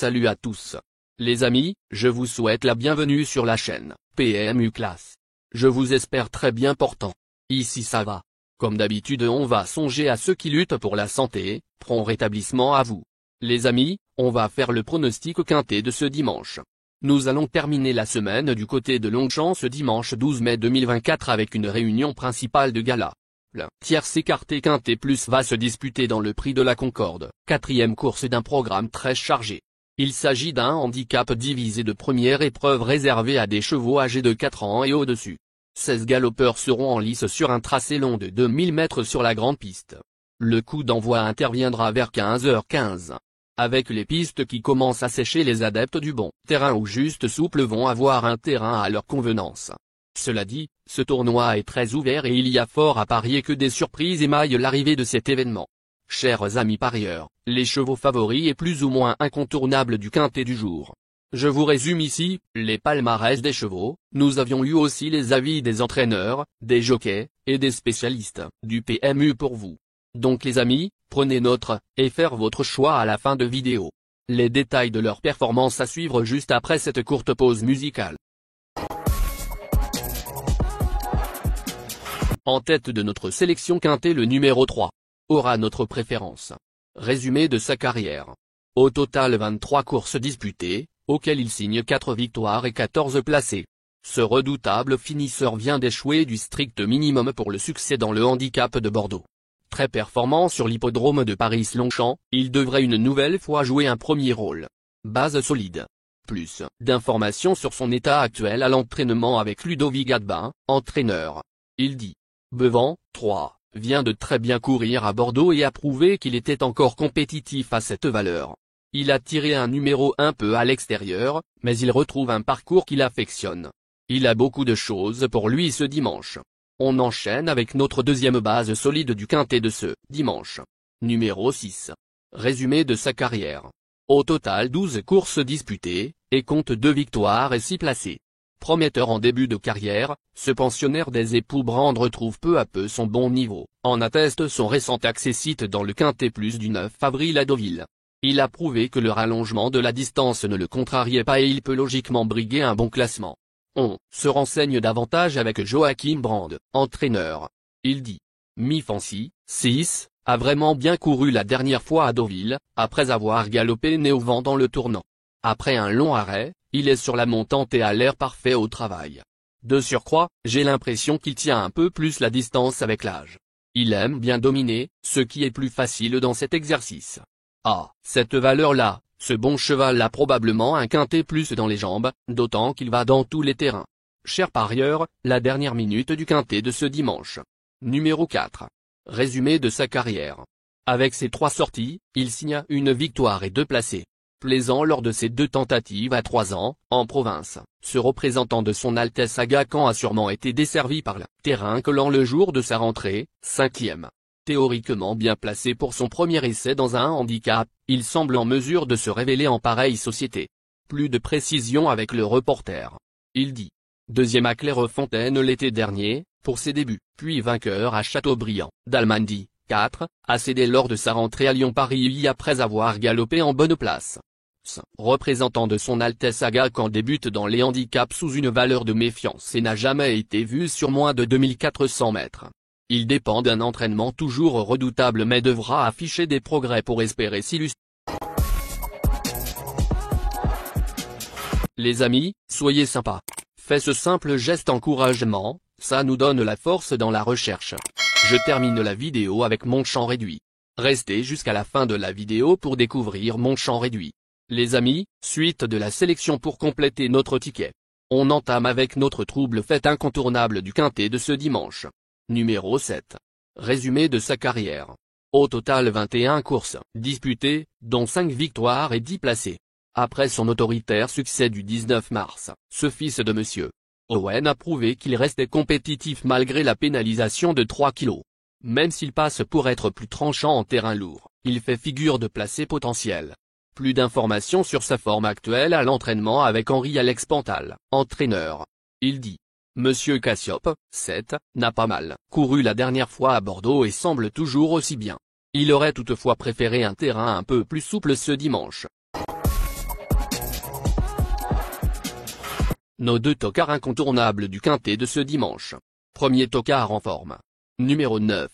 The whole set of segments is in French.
Salut à tous. Les amis, je vous souhaite la bienvenue sur la chaîne PMU Classe. Je vous espère très bien portant. Ici ça va. Comme d'habitude on va songer à ceux qui luttent pour la santé, prompt rétablissement à vous. Les amis, on va faire le pronostic quintet de ce dimanche. Nous allons terminer la semaine du côté de Longchamp ce dimanche 12 mai 2024 avec une réunion principale de gala. Le tierce écarté quintet plus va se disputer dans le prix de la Concorde, quatrième course d'un programme très chargé. Il s'agit d'un handicap divisé de première épreuve réservé à des chevaux âgés de 4 ans et au-dessus. 16 galopeurs seront en lice sur un tracé long de 2000 mètres sur la grande piste. Le coup d'envoi interviendra vers 15h15. Avec les pistes qui commencent à sécher, les adeptes du bon terrain ou juste souple vont avoir un terrain à leur convenance. Cela dit, ce tournoi est très ouvert et il y a fort à parier que des surprises émaillent l'arrivée de cet événement. Chers amis parieurs, les chevaux favoris et plus ou moins incontournables du quintet du jour. Je vous résume ici, les palmarès des chevaux. Nous avions eu aussi les avis des entraîneurs, des jockeys, et des spécialistes du PMU pour vous. Donc les amis, prenez note, et faire votre choix à la fin de vidéo. Les détails de leur performance à suivre juste après cette courte pause musicale. En tête de notre sélection quintet, le numéro 3 aura notre préférence. Résumé de sa carrière. Au total 23 courses disputées, auxquelles il signe 4 victoires et 14 placés. Ce redoutable finisseur vient d'échouer du strict minimum pour le succès dans le handicap de Bordeaux. Très performant sur l'hippodrome de Paris-Longchamp, il devrait une nouvelle fois jouer un premier rôle. Base solide. Plus d'informations sur son état actuel à l'entraînement avec Ludovic Gadbin, entraîneur. Il dit: Bevan, 3, vient de très bien courir à Bordeaux et a prouvé qu'il était encore compétitif à cette valeur. Il a tiré un numéro un peu à l'extérieur, mais il retrouve un parcours qu'il affectionne. Il a beaucoup de choses pour lui ce dimanche. On enchaîne avec notre deuxième base solide du quintet de ce dimanche. Numéro 6. Résumé de sa carrière. Au total 12 courses disputées, et compte 2 victoires et 6 placés. Prometteur en début de carrière, ce pensionnaire des époux Brand retrouve peu à peu son bon niveau, en atteste son récent accessite dans le quintet plus du 9 avril à Deauville. Il a prouvé que le rallongement de la distance ne le contrariait pas et il peut logiquement briguer un bon classement. On se renseigne davantage avec Joachim Brand, entraîneur. Il dit: Mi-Fancy, 6, a vraiment bien couru la dernière fois à Deauville, après avoir galopé nez au vent dans le tournant. Après un long arrêt, il est sur la montante et a l'air parfait au travail. De surcroît, j'ai l'impression qu'il tient un peu plus la distance avec l'âge. Il aime bien dominer, ce qui est plus facile dans cet exercice. Ah, cette valeur-là, ce bon cheval a probablement un quintet plus dans les jambes, d'autant qu'il va dans tous les terrains. Chers parieurs, la dernière minute du quintet de ce dimanche. Numéro 4. Résumé de sa carrière. Avec ses 3 sorties, il signa une victoire et 2 placés. Plaisant lors de ses 2 tentatives à 3 ans, en province, ce représentant de son Altesse Aga Khan a sûrement été desservi par le terrain collant le jour de sa rentrée, 5e. Théoriquement bien placé pour son premier essai dans un handicap, il semble en mesure de se révéler en pareille société. Plus de précision avec le reporter. Il dit: Deuxième à Clairefontaine l'été dernier, pour ses débuts, puis vainqueur à Châteaubriand, d'Almandi, 4, a cédé lors de sa rentrée à Lyon-Paris après avoir galopé en bonne place. Représentant de son Altesse Aga Khan débute dans les handicaps sous une valeur de méfiance et n'a jamais été vu sur moins de 2400 mètres. Il dépend d'un entraînement toujours redoutable mais devra afficher des progrès pour espérer s'illustrer. Les amis, soyez sympas. Faites ce simple geste encouragement, ça nous donne la force dans la recherche. Je termine la vidéo avec mon champ réduit. Restez jusqu'à la fin de la vidéo pour découvrir mon champ réduit. Les amis, suite de la sélection pour compléter notre ticket. On entame avec notre trouble fête incontournable du quintet de ce dimanche. Numéro 7. Résumé de sa carrière. Au total 21 courses disputées, dont 5 victoires et 10 placés. Après son autoritaire succès du 19 mars, ce fils de Monsieur Owen a prouvé qu'il restait compétitif malgré la pénalisation de 3 kg. Même s'il passe pour être plus tranchant en terrain lourd, il fait figure de placé potentiel. Plus d'informations sur sa forme actuelle à l'entraînement avec Henri-Alex Pantal, entraîneur. Il dit: Monsieur Cassiop, 7, n'a pas mal couru la dernière fois à Bordeaux et semble toujours aussi bien. Il aurait toutefois préféré un terrain un peu plus souple ce dimanche. Nos deux tocards incontournables du quintet de ce dimanche. Premier tocard en forme. Numéro 9.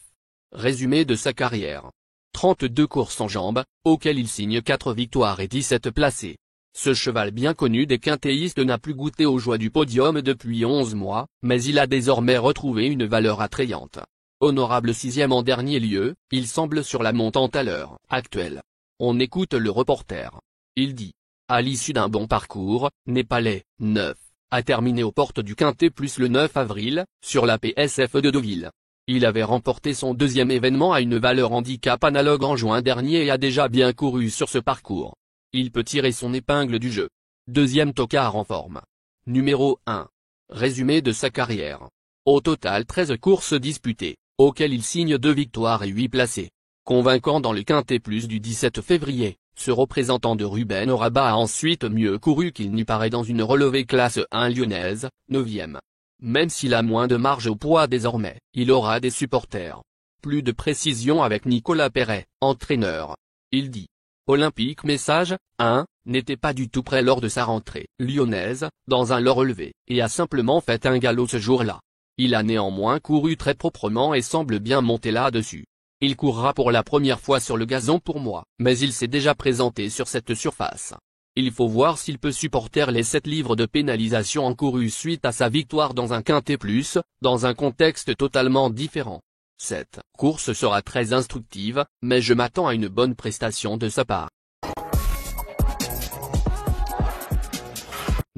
Résumé de sa carrière. 32 courses en jambes, auxquelles il signe 4 victoires et 17 placés. Ce cheval bien connu des quintéistes n'a plus goûté aux joies du podium depuis 11 mois, mais il a désormais retrouvé une valeur attrayante. Honorable 6e en dernier lieu, il semble sur la montante à l'heure actuelle. On écoute le reporter. Il dit. À l'issue d'un bon parcours, Népalais, 9, a terminé aux portes du Quintet Plus le 9 avril, sur la PSF de Deauville. Il avait remporté son deuxième événement à une valeur handicap analogue en juin dernier et a déjà bien couru sur ce parcours. Il peut tirer son épingle du jeu. Deuxième tocard en forme. Numéro 1. Résumé de sa carrière. Au total 13 courses disputées, auxquelles il signe 2 victoires et 8 placés. Convaincant dans le Quintet Plus du 17 février, ce représentant de Ruben Rabat a ensuite mieux couru qu'il n'y paraît dans une relevée classe 1 lyonnaise, 9e. Même s'il a moins de marge au poids désormais, il aura des supporters. Plus de précision avec Nicolas Perret, entraîneur. Il dit. Olympique Message, 1, n'était pas du tout prêt lors de sa rentrée lyonnaise, dans un lot relevé, et a simplement fait un galop ce jour-là. Il a néanmoins couru très proprement et semble bien monter là-dessus. Il courra pour la première fois sur le gazon pour moi, mais il s'est déjà présenté sur cette surface. Il faut voir s'il peut supporter les 7 livres de pénalisation encourus suite à sa victoire dans un Quintet Plus, dans un contexte totalement différent. Cette course sera très instructive, mais je m'attends à une bonne prestation de sa part.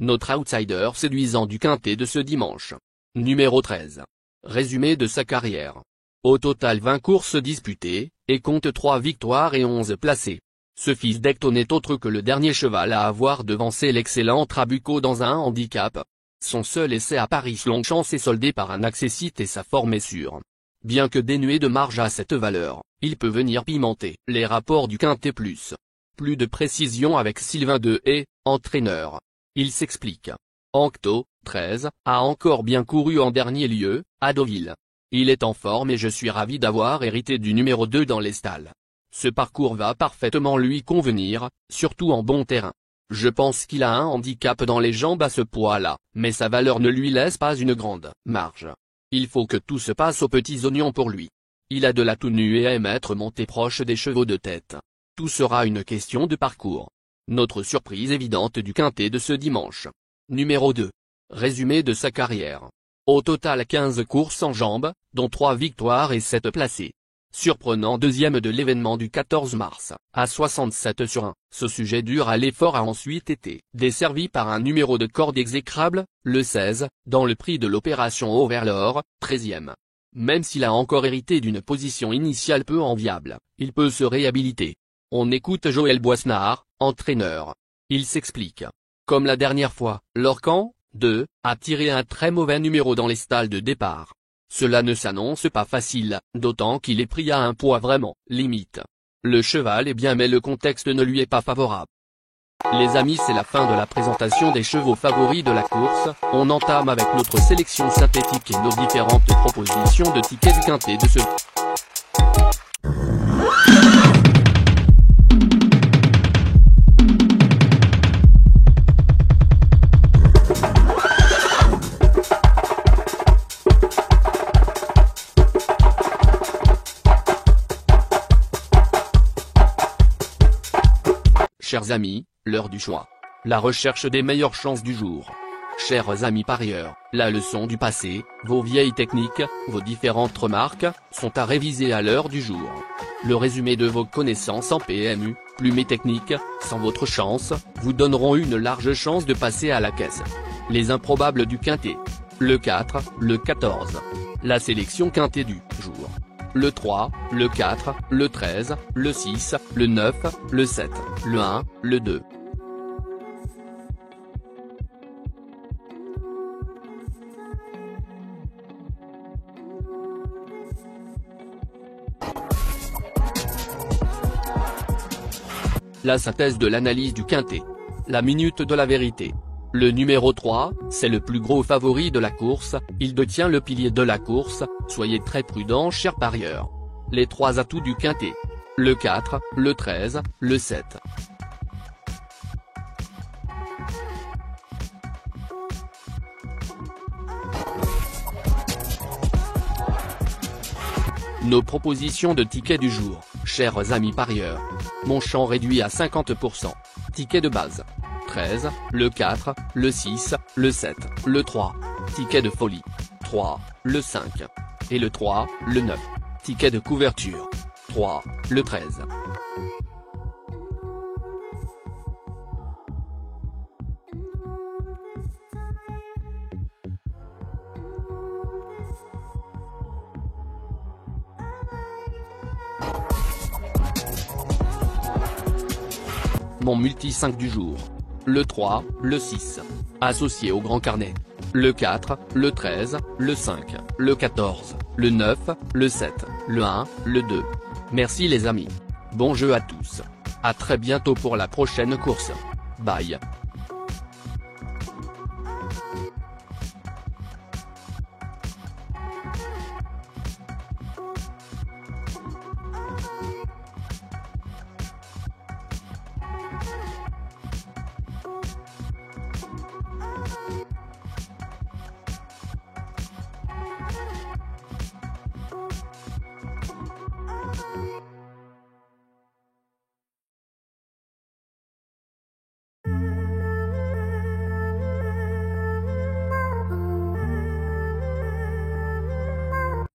Notre outsider séduisant du Quintet de ce dimanche. Numéro 13. Résumé de sa carrière. Au total 20 courses disputées, et compte 3 victoires et 11 placés. Ce fils d'Ecton n'est autre que le dernier cheval à avoir devancé l'excellent Trabucco dans un handicap. Son seul essai à Paris-Longchamp s'est soldé par un accessite et sa forme est sûre. Bien que dénué de marge à cette valeur, il peut venir pimenter les rapports du Quintet Plus. Plus de précision avec Sylvain Dehaye, entraîneur. Il s'explique. Ancto, 13, a encore bien couru en dernier lieu, à Deauville. Il est en forme et je suis ravi d'avoir hérité du numéro 2 dans les stalles. Ce parcours va parfaitement lui convenir, surtout en bon terrain. Je pense qu'il a un handicap dans les jambes à ce poids-là, mais sa valeur ne lui laisse pas une grande marge. Il faut que tout se passe aux petits oignons pour lui. Il a de la tenue et aime être monté proche des chevaux de tête. Tout sera une question de parcours. Notre surprise évidente du Quintet de ce dimanche. Numéro 2. Résumé de sa carrière. Au total 15 courses en jambes, dont 3 victoires et 7 placés. Surprenant deuxième de l'événement du 14 mars, à 67 sur 1, ce sujet dur à l'effort a ensuite été desservi par un numéro de corde exécrable, le 16, dans le prix de l'opération Overlord, 13e. Même s'il a encore hérité d'une position initiale peu enviable, il peut se réhabiliter. On écoute Joël Boisnard, entraîneur. Il s'explique. Comme la dernière fois, Lorcan, 2, a tiré un très mauvais numéro dans les stalles de départ. Cela ne s'annonce pas facile, d'autant qu'il est pris à un poids vraiment limite. Le cheval est bien mais le contexte ne lui est pas favorable. Les amis, c'est la fin de la présentation des chevaux favoris de la course. On entame avec notre sélection synthétique et nos différentes propositions de tickets du Quintet de ce... Chers amis, l'heure du choix. La recherche des meilleures chances du jour. Chers amis parieurs, la leçon du passé, vos vieilles techniques, vos différentes remarques, sont à réviser à l'heure du jour. Le résumé de vos connaissances en PMU, plumes et techniques, sans votre chance, vous donneront une large chance de passer à la caisse. Les improbables du Quintet. Le 4, le 14. La sélection Quintet du jour. Le 3, le 4, le 13, le 6, le 9, le 7, le 1, le 2. La synthèse de l'analyse du Quintet. La minute de la vérité. Le numéro 3, c'est le plus gros favori de la course, il détient le pilier de la course, soyez très prudents chers parieurs. Les 3 atouts du Quintet. Le 4, le 13, le 7. Nos propositions de tickets du jour, chers amis parieurs. Mon champ réduit à 50%. Ticket de base. 13, le 4, le 6, le 7, le 3. Ticket de folie. 3, le 5. Et le 3, le 9. Ticket de couverture. 3, le 13. Mon multi 5 du jour. Le 3, le 6. Associé au grand carnet. Le 4, le 13, le 5, le 14, le 9, le 7, le 1, le 2. Merci les amis. Bon jeu à tous. À très bientôt pour la prochaine course. Bye.